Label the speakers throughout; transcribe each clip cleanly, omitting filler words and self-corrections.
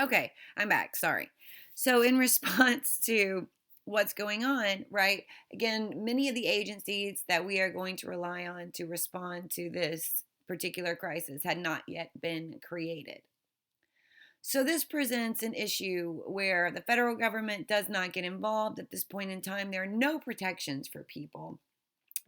Speaker 1: Okay, I'm back. Sorry. So, in response to what's going on, right? Again, many of the agencies that we are going to rely on to respond to this particular crisis had not yet been created. So, this presents an issue where the federal government does not get involved at this point in time. There are no protections for people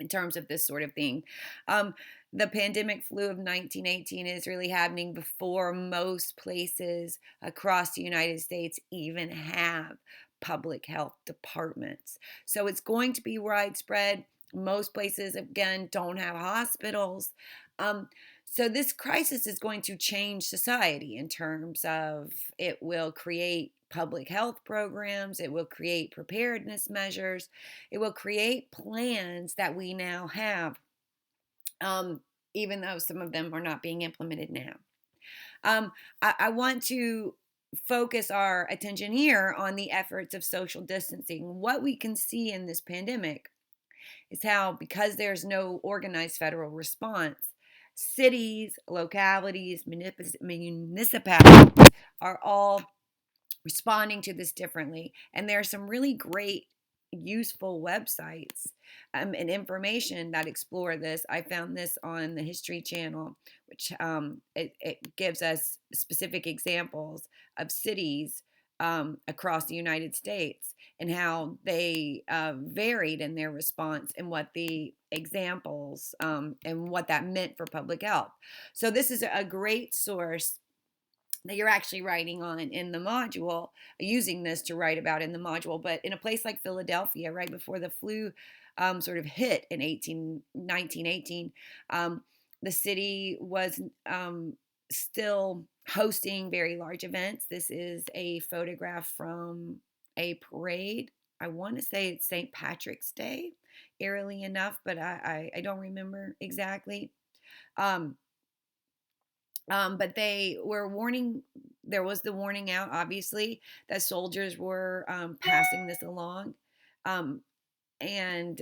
Speaker 1: in terms of this sort of thing. Um, the pandemic flu of 1918 is really happening before most places across the United States even have public health departments. So it's going to be widespread. Most places, again, don't have hospitals. Um, so this crisis is going to change society in terms of it will create public health programs, it will create preparedness measures, it will create plans that we now have, um, even though some of them are not being implemented now. I want to focus our attention here on the efforts of social distancing. What we can see in this pandemic is how, because there's no organized federal response, cities, localities, municipalities are all responding to this differently. And there are some really great, useful websites and information that explore this. I found this on the History Channel, which it gives us specific examples of cities across the United States and how they varied in their response and what the examples and what that meant for public health. So this is a great source that you're actually writing on in the module, using this to write about in the module. But in a place like Philadelphia, right before the flu sort of hit in 1918, the city was still hosting very large events. This is a photograph from a parade. I want to say it's St. Patrick's Day, eerily enough, but I don't remember exactly. Um, but they were warning, there was the warning out, obviously, that soldiers were passing this along. Um, and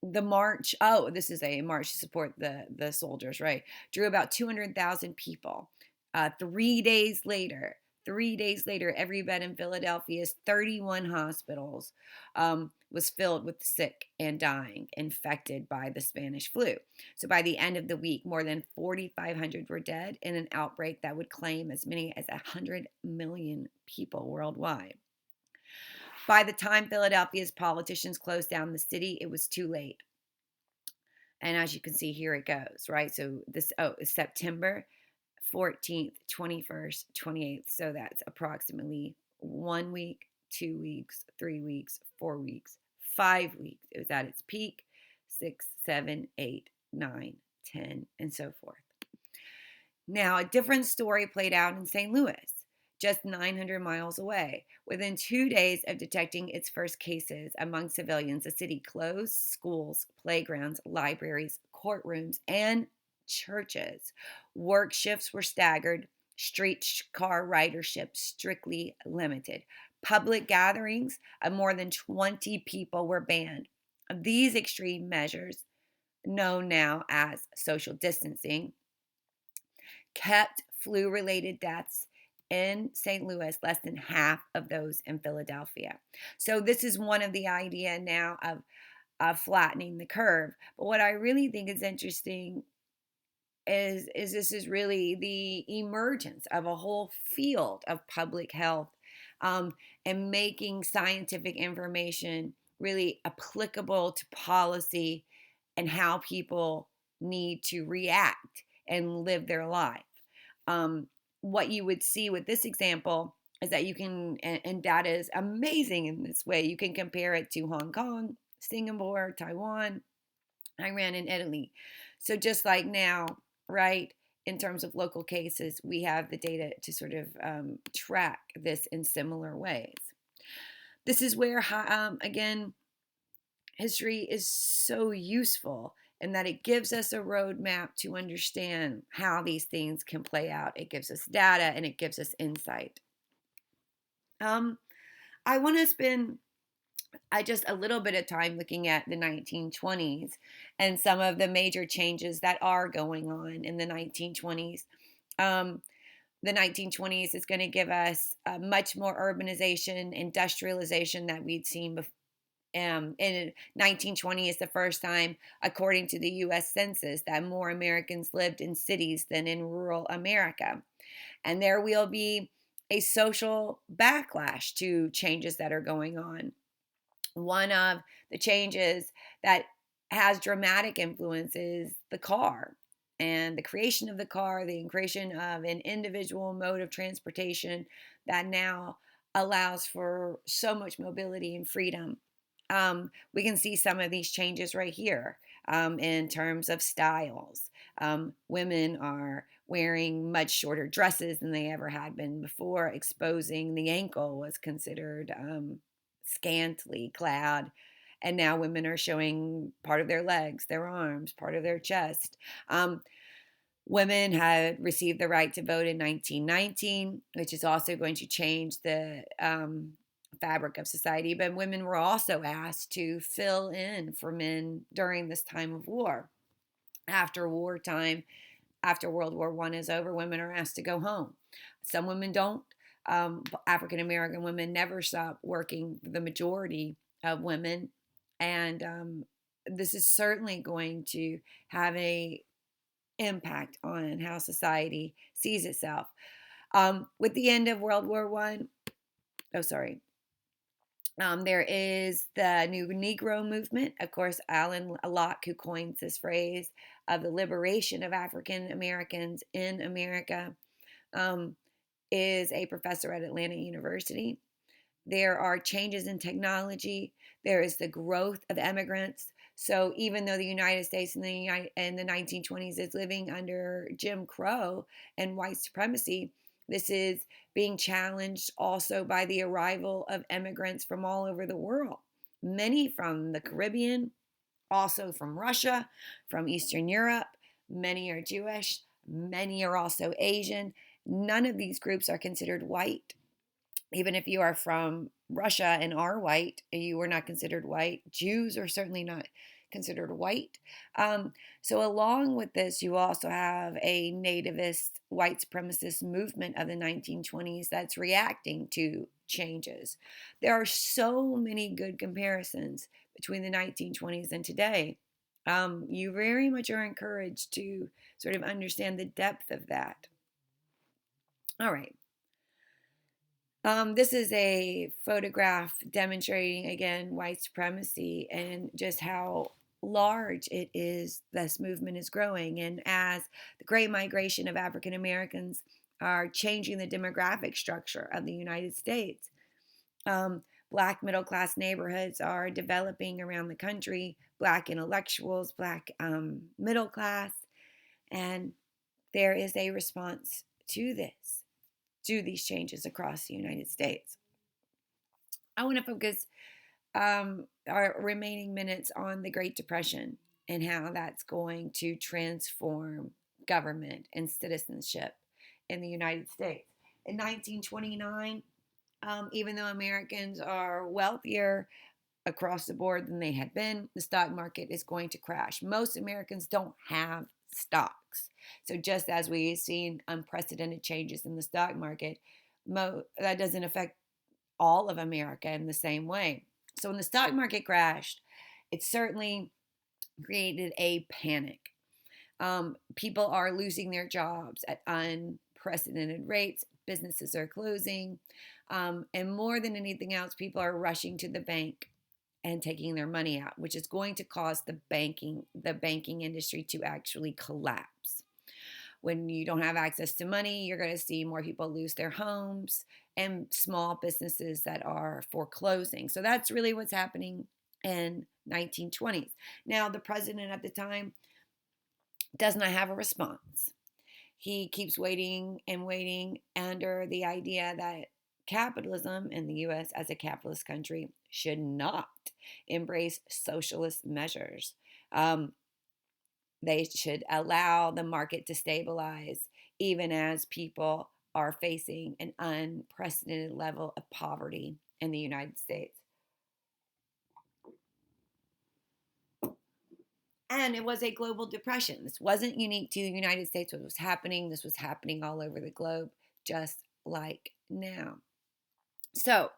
Speaker 1: the march, oh, this is a march to support the soldiers, right? Drew about 200,000 people. 3 days later, 3 days later, every bed in Philadelphia's 31 hospitals was filled with sick and dying, infected by the Spanish flu. So by the end of the week, more than 4,500 were dead in an outbreak that would claim as many as 100 million people worldwide. By the time Philadelphia's politicians closed down the city, it was too late. And as you can see, here it goes, right? So this, September 14th, 21st, 28th. So that's approximately 1 week, 2 weeks, 3 weeks, 4 weeks, 5 weeks. It was at its peak, 6, 7, 8, 9, 10, and so forth. Now, a different story played out in St. Louis, just 900 miles away. Within 2 days of detecting its first cases among civilians, the city closed schools, playgrounds, libraries, courtrooms, and churches. Work shifts were staggered, streetcar ridership strictly limited. Public gatherings of more than 20 people were banned. These extreme measures, known now as social distancing, kept flu related deaths in St. Louis less than half of those in Philadelphia. So, this is one of the idea now of flattening the curve. But what I really think is interesting is this is really the emergence of a whole field of public health and making scientific information really applicable to policy and how people need to react and live their life. What you would see with this example is that you can, and data is amazing in this way, you can compare it to Hong Kong, Singapore, Taiwan, Iran, and Italy. So just like now, right, in terms of local cases, we have the data to sort of track this in similar ways. This is where, again, history is so useful in that it gives us a roadmap to understand how these things can play out. It gives us data and it gives us insight. I want to spend just a little bit of time looking at the 1920s and some of the major changes that are going on in the 1920s. the 1920s is going to give us much more urbanization, industrialization that we'd seen before. In 1920 is the first time, according to the U.S. Census, that more Americans lived in cities than in rural America. And there will be a social backlash to changes that are going on. One of the changes that has dramatic influence is the car and the creation of the car, the creation of an individual mode of transportation that now allows for so much mobility and freedom. We can see some of these changes right here in terms of styles. Women are wearing much shorter dresses than they ever had been before. Exposing the ankle was considered scantily clad. And now women are showing part of their legs, their arms, part of their chest. Women had received the right to vote in 1919, which is also going to change the fabric of society. But women were also asked to fill in for men during this time of war. After wartime, after World War I is over, women are asked to go home. Some women don't. African American women never stop working, the majority of women. And this is certainly going to have a impact on how society sees itself. With the end of World War One, there is the new Negro movement. Of course, Alan Locke, who coins this phrase of the liberation of African Americans in America, is a professor at Atlanta University. There are changes in technology. There is the growth of immigrants. So even though the United States in the 1920s is living under Jim Crow and white supremacy, this is being challenged also by the arrival of immigrants from all over the world, many from the Caribbean, also from Russia, from Eastern Europe. Many are Jewish, many are also Asian. None of these groups are considered white. Even if you are from Russia and are white, you are not considered white. Jews are certainly not considered white. So along with this, you also have a nativist white supremacist movement of the 1920s that's reacting to changes. There are so many good comparisons between the 1920s and today. You very much are encouraged to sort of understand the depth of that. All right. This is a photograph demonstrating, again, white supremacy and just how large it is this movement is growing. And as the great migration of African Americans are changing the demographic structure of the United States, Black middle class neighborhoods are developing around the country, Black intellectuals, Black middle class, and there is a response to this, to these changes across the United States. I want to focus our remaining minutes on the Great Depression and how that's going to transform government and citizenship in the United States. In 1929, even though Americans are wealthier across the board than they had been, the stock market is going to crash. Most Americans don't have stocks. So just as we've seen unprecedented changes in the stock market, that doesn't affect all of America in the same way. So when the stock market crashed, it certainly created a panic. People are losing their jobs at unprecedented rates. Businesses are closing. And more than anything else, people are rushing to the bank and taking their money out, which is going to cause the banking industry to actually collapse. When you don't have access to money, you're going to see more people lose their homes and small businesses that are foreclosing. So that's really what's happening in 1920s. Now, the president at the time does not have a response. He keeps waiting and waiting under the idea that capitalism in the U.S. as a capitalist country should not embrace socialist measures. They should allow the market to stabilize, even as people are facing an unprecedented level of poverty in the United States. And it was a global depression. This wasn't unique to the United States. What was happening, this was happening all over the globe. just like now. So,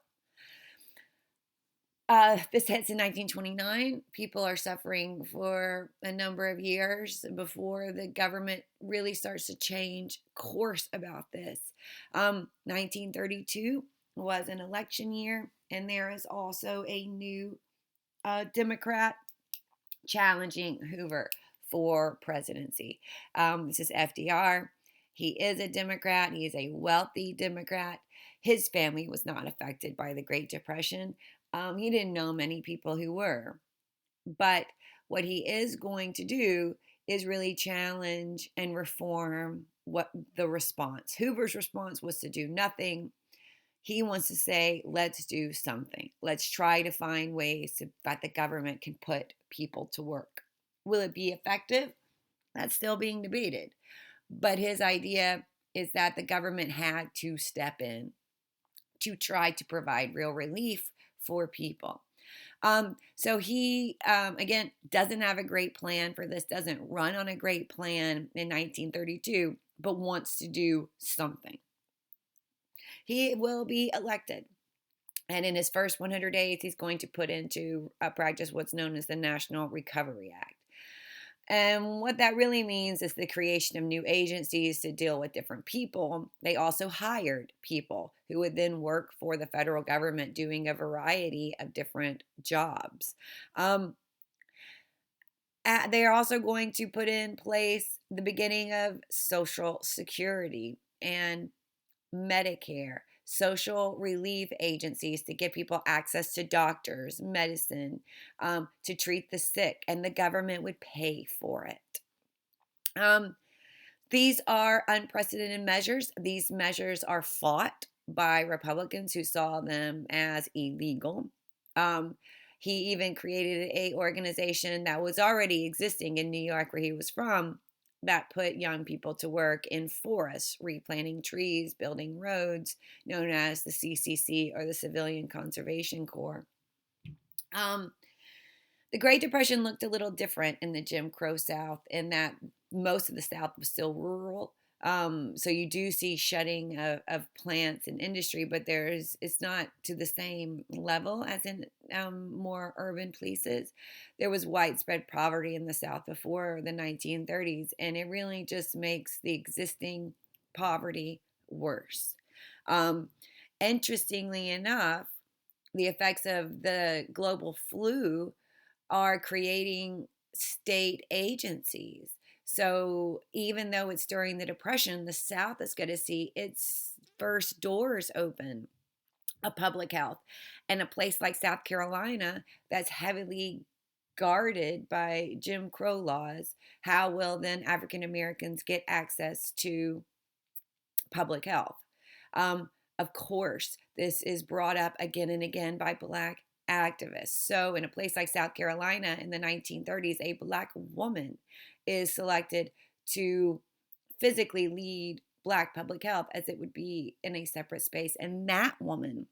Speaker 1: this hits in 1929. People are suffering for a number of years before the government really starts to change course about this. 1932 was an election year, and there is also a new Democrat challenging Hoover for presidency. This is FDR. He is a Democrat. He is a wealthy Democrat. His family was not affected by the Great Depression. He didn't know many people who were. But what he is going to do is really challenge and reform what the response. Hoover's response was to do nothing. He wants to say, let's do something. Let's try to find ways that the government can put people to work. Will it be effective? That's still being debated. But his idea is that the government had to step in to try to provide real relief for people. So he, again, doesn't have a great plan for this, doesn't run on a great plan in 1932, but wants to do something. He will be elected. And in his first 100 days, he's going to put into practice what's known as the National Recovery Act. And what that really means is the creation of new agencies to deal with different people. They also hired people who would then work for the federal government doing a variety of different jobs. They are also going to put in place the beginning of Social Security and Medicare, social relief agencies to give people access to doctors, medicine, to treat the sick, and the government would pay for it. These are unprecedented measures. These measures are fought by Republicans who saw them as illegal. He even created a organization that was already existing in New York, where he was from, that put young people to work in forests, replanting trees, building roads, known as the CCC, or the Civilian Conservation Corps. The Great Depression looked a little different in the Jim Crow South, in that most of the South was still rural. So you do see shutting of plants and industry, but it's not to the same level as in more urban places. There was widespread poverty in the South before the 1930s, and it really just makes the existing poverty worse. Interestingly enough, the effects of the global flu are creating state agencies. So even though it's during the Depression, the South is going to see its first doors open of public health. And a place like South Carolina that's heavily guarded by Jim Crow laws, how will then African Americans get access to public health? Of course, this is brought up again and again by Black activists. So, in a place like South Carolina in the 1930s, a Black woman is selected to physically lead Black public health, as it would be in a separate space. And that woman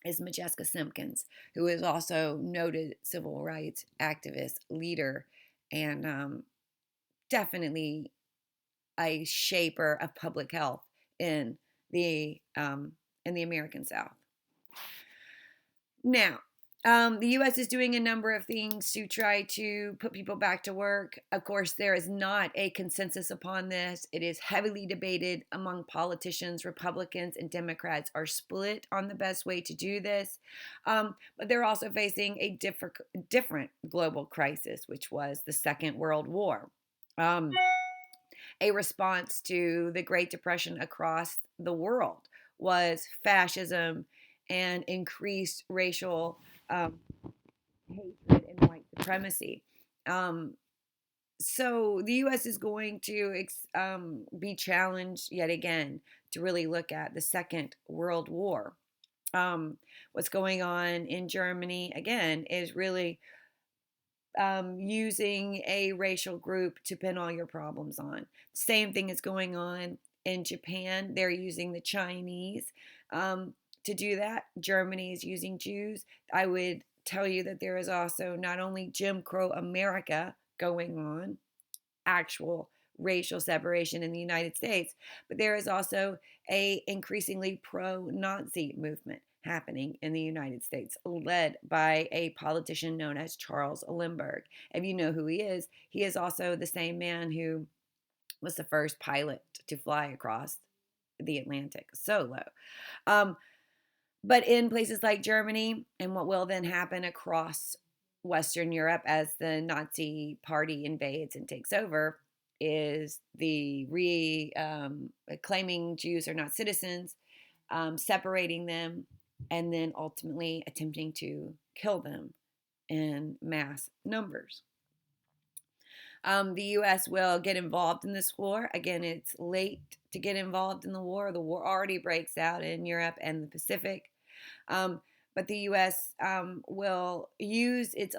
Speaker 1: is Majeska Simpkins, who is also noted civil rights activist, leader, and definitely a shaper of public health in the American South. Now, the U.S. is doing a number of things to try to put people back to work. Of course, there is not a consensus upon this. It is heavily debated among politicians. Republicans and Democrats are split on the best way to do this. But they're also facing a different global crisis, which was the Second World War. A response to the Great Depression across the world was fascism and increased racial hatred and white supremacy. So the U.S. is going to be challenged yet again to really look at the Second World War. What's going on in Germany, again, is really using a racial group to pin all your problems on. Same thing is going on in Japan. They're using the Chinese to do that. Germany is using Jews. I would tell you that there is also not only Jim Crow America going on, actual racial separation in the United States, but there is also a increasingly pro-Nazi movement happening in the United States, led by a politician known as Charles Lindbergh. If you know who he is also the same man who was the first pilot to fly across the Atlantic solo. Um, but in places like Germany, and what will then happen across Western Europe as the Nazi party invades and takes over, is the claiming Jews are not citizens, separating them, and then ultimately attempting to kill them in mass numbers. The U.S. will get involved in this war. Again, it's late to get involved in the war. The war already breaks out in Europe and the Pacific. Um, but the U.S. Will use its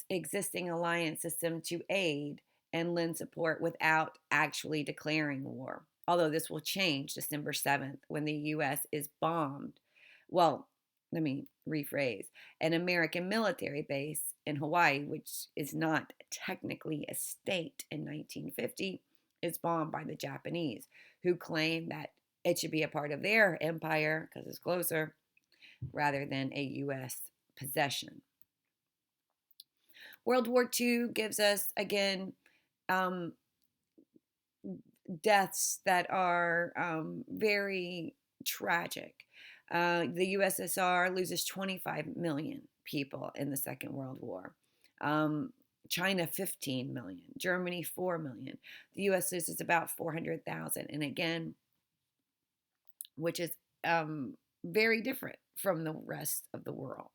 Speaker 1: existing alliance system to aid and lend support without actually declaring war. Although this will change December 7th when the U.S. is bombed. Well, let me rephrase, an American military base in Hawaii, which is not technically a state in 1950, is bombed by the Japanese, who claim that it should be a part of their empire because it's closer rather than a U.S. possession. World War II gives us, again, um, deaths that are very tragic. The USSR loses 25 million people in the Second World War. China, 15 million. Germany, 4 million. The US loses about 400,000. And again, which is very different from the rest of the world.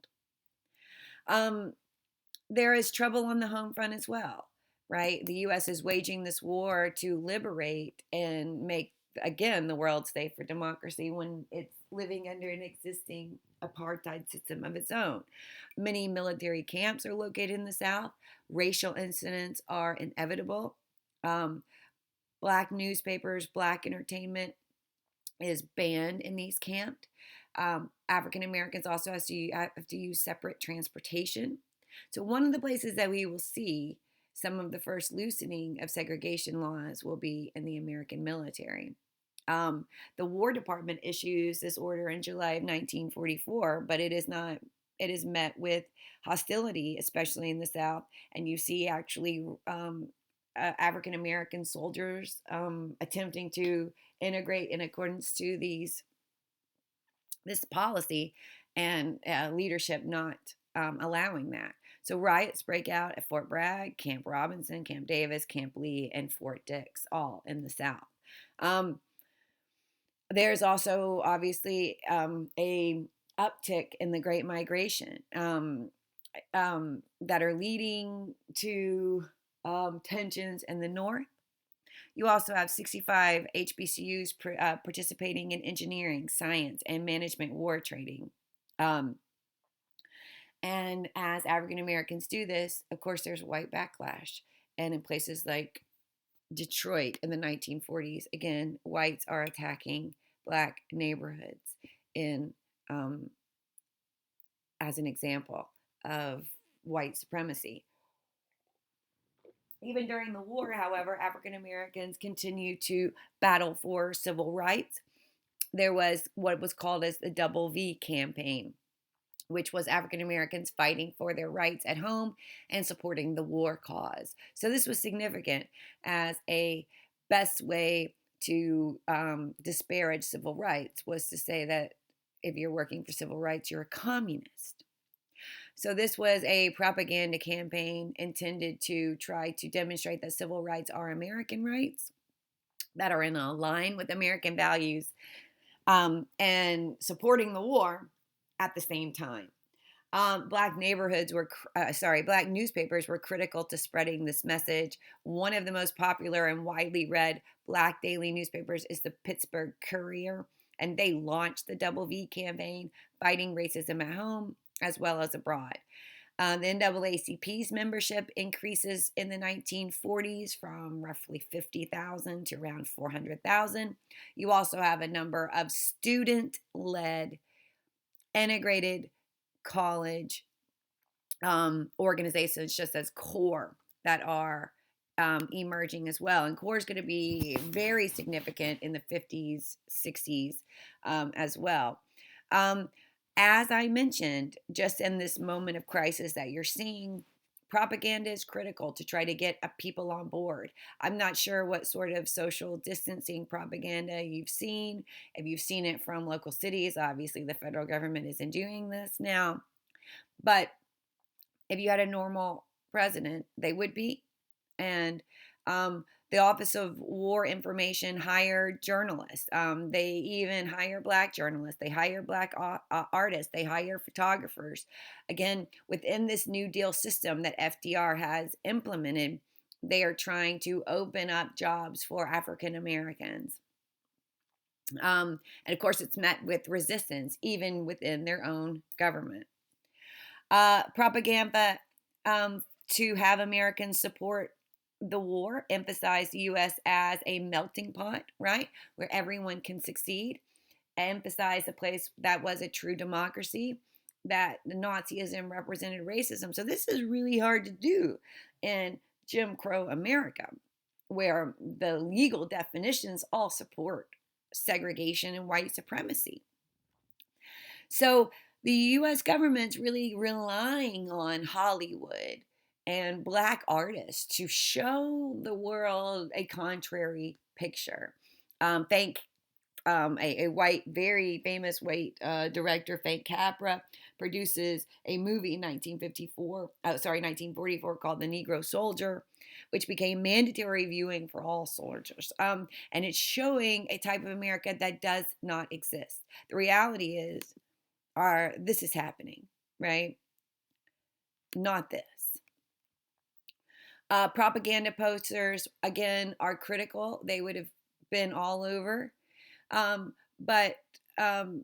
Speaker 1: There is trouble on the home front as well, right? The U.S. is waging this war to liberate and make, again, the world safe for democracy when it's living under an existing apartheid system of its own. Many military camps are located in the South. Racial incidents are inevitable. Black newspapers, black entertainment is banned in these camps. African Americans also have to use separate transportation. So one of the places that we will see some of the first loosening of segregation laws will be in the American military. The War Department issues this order in July of 1944, but it is met with hostility, especially in the South, and you see actually African American soldiers attempting to integrate in accordance to this policy, and leadership not allowing that. So riots break out at Fort Bragg, Camp Robinson, Camp Davis, Camp Lee, and Fort Dix, all in the South. There's also obviously a uptick in the Great Migration that are leading to tensions in the North. You also have 65 HBCUs participating in engineering, science, and management war training. And as African Americans do this, of course, there's white backlash. And in places like Detroit in the 1940s, again, whites are attacking black neighborhoods as an example of white supremacy. Even during the war, however, African Americans continued to battle for civil rights. There was what was called as the Double V campaign, which was African Americans fighting for their rights at home and supporting the war cause. So this was significant as a best way to disparage civil rights was to say that if you're working for civil rights, you're a communist. So this was a propaganda campaign intended to try to demonstrate that civil rights are American rights that are in line with American values, and supporting the war at the same time. Black newspapers were critical to spreading this message. One of the most popular and widely read black daily newspapers is the Pittsburgh Courier, and they launched the Double V campaign, fighting racism at home as well as abroad. The NAACP's membership increases in the 1940s from roughly 50,000 to around 400,000. You also have a number of student-led integrated college organizations just as core that are emerging as well. And core is going to be very significant in the 50s, 60s as well. Um, as I mentioned, just in this moment of crisis that you're seeing, propaganda is critical to try to get people on board. I'm not sure what sort of social distancing propaganda you've seen. If you've seen it from local cities, obviously the federal government isn't doing this now. But if you had a normal president, they would be. And the Office of War Information hired journalists. They even hire black journalists. They hire black artists. They hire photographers. Again, within this New Deal system that FDR has implemented, they are trying to open up jobs for African Americans. And of course, it's met with resistance, even within their own government. Propaganda to have Americans support the war, emphasize the U.S. as a melting pot, right, where everyone can succeed, emphasize a place that was a true democracy, that the Nazism represented racism. So this is really hard to do in Jim Crow America, where the legal definitions all support segregation and white supremacy. So the U.S. government's really relying on Hollywood and black artists to show the world a contrary picture. Thank a white, very famous white director, Frank Capra, produces a movie in 1944 called The Negro Soldier, which became mandatory viewing for all soldiers. And it's showing a type of America that does not exist. The reality is, this is happening, right? Not this. Propaganda posters, again, are critical. They would have been all over. But and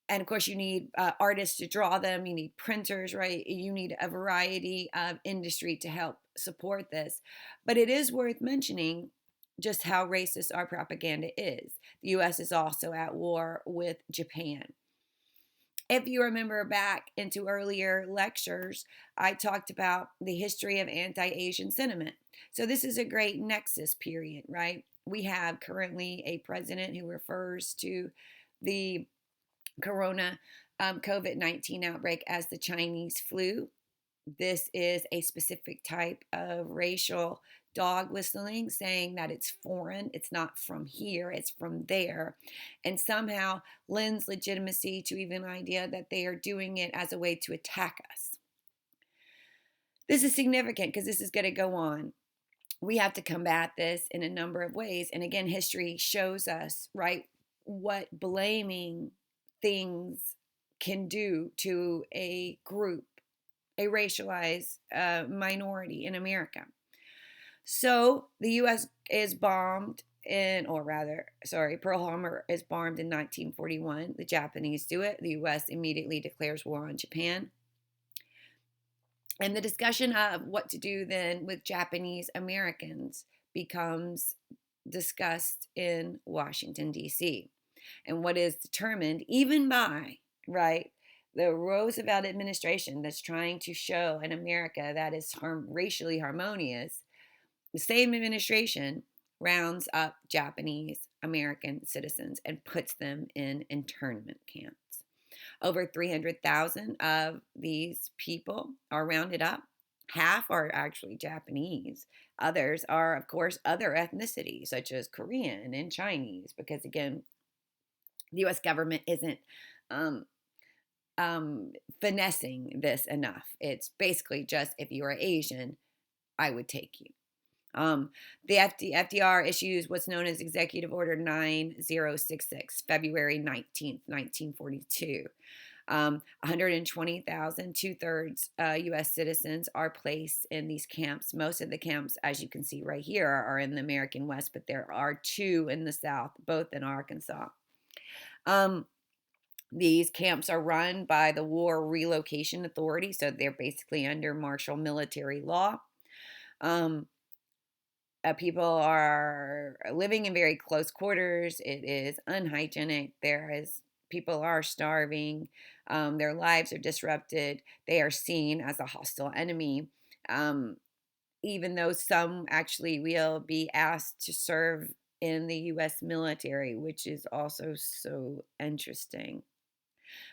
Speaker 1: of course, you need artists to draw them. You need printers, right? You need a variety of industry to help support this. But it is worth mentioning just how racist our propaganda is. The U.S. is also at war with Japan. If you remember back into earlier lectures, I talked about the history of anti-Asian sentiment. So this is a great nexus period, right? We have currently a president who refers to the corona COVID-19 outbreak as the Chinese flu. This is a specific type of racial dog whistling, saying that it's foreign, it's not from here, it's from there, and somehow lends legitimacy to even the idea that they are doing it as a way to attack us. This is significant because this is going to go on. We have to combat this in a number of ways. And again, history shows us, right, what blaming things can do to a group, a racialized minority in America. So the U.S. is bombed Pearl Harbor is bombed in 1941. The Japanese do it. The U.S. immediately declares war on Japan. And the discussion of what to do then with Japanese Americans becomes discussed in Washington, D.C. And what is determined even by, right, the Roosevelt administration that's trying to show an America that is racially harmonious, the same administration rounds up Japanese American citizens and puts them in internment camps. Over 300,000 of these people are rounded up. Half are actually Japanese. Others are, of course, other ethnicities, such as Korean and Chinese, because, again, the U.S. government isn't finessing this enough. It's basically just, if you are Asian, I would take you. The FDR issues what's known as Executive Order 9066, February 19th, 1942. 120,000, two-thirds U.S. citizens are placed in these camps. Most of the camps, as you can see right here, are in the American West, but there are two in the South, both in Arkansas. These camps are run by the War Relocation Authority, so they're basically under martial military law. People are living in very close quarters. It is unhygienic. People are starving. Their lives are disrupted. They are seen as a hostile enemy. even though some actually will be asked to serve in the US military, which is also so interesting.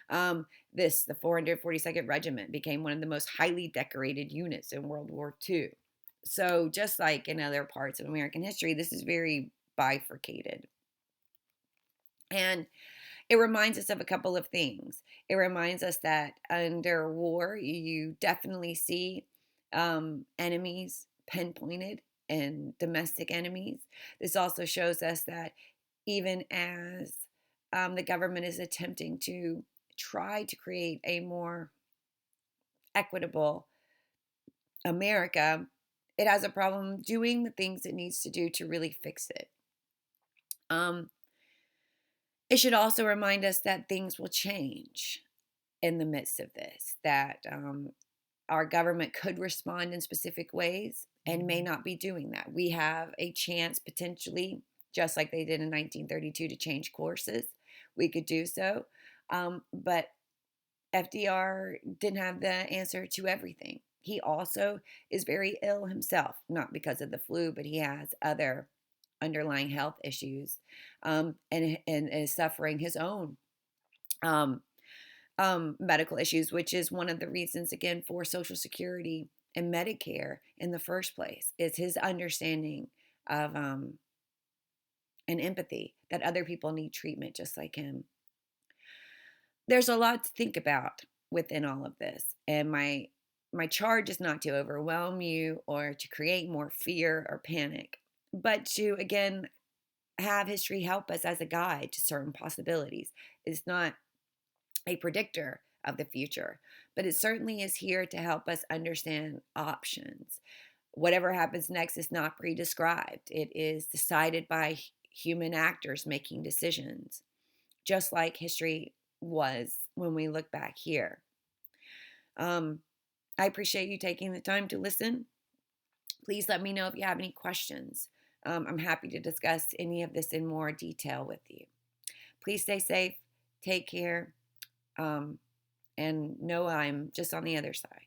Speaker 1: The 442nd Regiment became one of the most highly decorated units in World War II. So, just like in other parts of American history, this is very bifurcated. And it reminds us of a couple of things. It reminds us that under war, you definitely see enemies pinpointed and domestic enemies. This also shows us that even as the government is attempting to try to create a more equitable America, it has a problem doing the things it needs to do to really fix it. Um, it should also remind us that things will change in the midst of this, that our government could respond in specific ways and may not be doing that. We have a chance potentially, just like they did in 1932, to change courses. We could do so. But FDR didn't have the answer to everything. He also is very ill himself, not because of the flu, but he has other underlying health issues, and is suffering his own um, medical issues, which is one of the reasons, again, for Social Security and Medicare in the first place, is his understanding of and empathy that other people need treatment just like him. There's a lot to think about within all of this, and my charge is not to overwhelm you or to create more fear or panic, but to again have history help us as a guide to certain possibilities. It's not a predictor of the future, but it certainly is here to help us understand options. Whatever happens next is not pre-described. It is decided by human actors making decisions, just like history was when we look back here. Um, I appreciate you taking the time to listen. Please let me know if you have any questions. I'm happy to discuss any of this in more detail with you. Please stay safe, take care, and know I'm just on the other side.